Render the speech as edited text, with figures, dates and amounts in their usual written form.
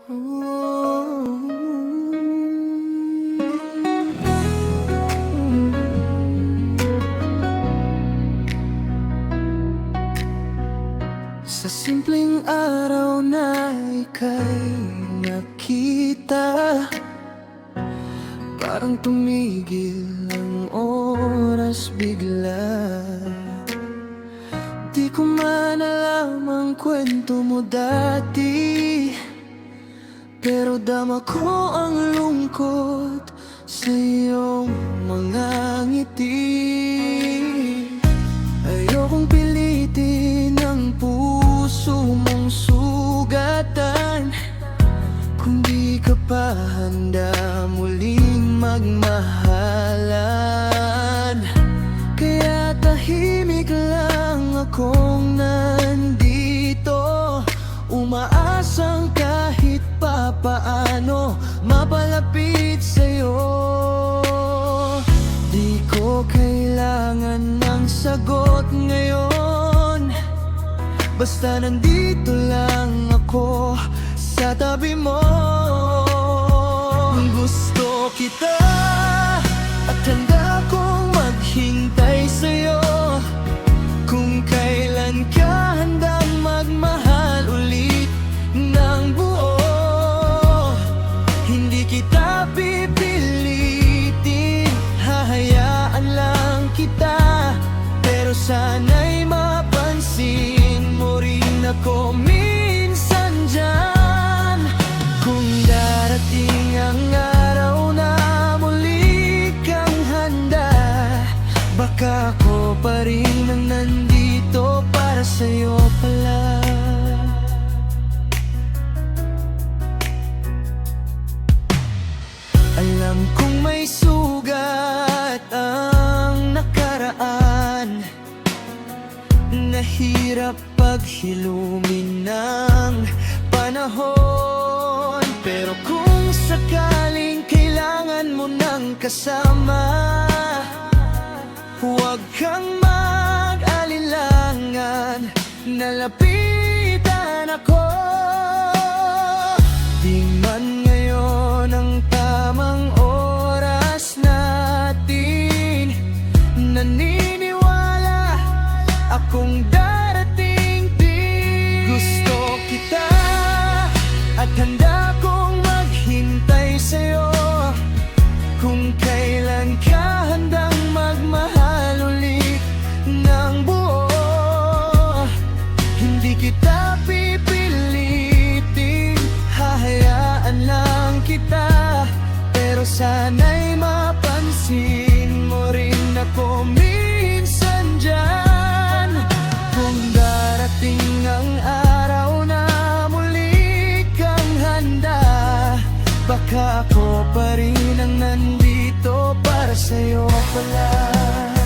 Sa simpleng araw na ika'y nakita, parang tumigil ang oras bigla. Di ko man alam ang kwento mo dati, pero dama ko ang lungkot sa iyong mga ngiti. Ayokong pilitin ang puso mong sugatan kung di ka pa handa muling magmahalan. Kaya tahimik lang akong nandito, umaasang kahit papaano mapalapit sa'yo. Di ko kailangan ng sagot ngayon, basta nandito lang ako sa tabi mo. Gusto kita at handa kong maghintay sa'yo kung kailan ka handang magmahal ulit ng buo. Hindi kita pipilitin, hahayaan lang kita, pero sana'y mapansin mo rin ako minsan dyan. Kung darating ang araw na muli kang handa, baka ako pa rin ang nandito para sa'yo pala. Alam kong may sugat ang nakaraan, nahirap paghilumin ng panahon. Pero kung sakaling kailangan mo ng kasama, huwag kang mag-alilangan, nalapitan ako. Di man ngayon ang tamang oras natin, naniniwala akong darating din. Gusto kita at handa kong maghintay sa'yo kung kailan ka handang magmahal ulit ng buo. Hindi kita pipilitin, hahayaan lang kita, pero sana'y mapansin mo rin ako minsan dyan. Kung darating ang araw na muli kang handa, baka ako pa rin ang nandito para sa'yo pala.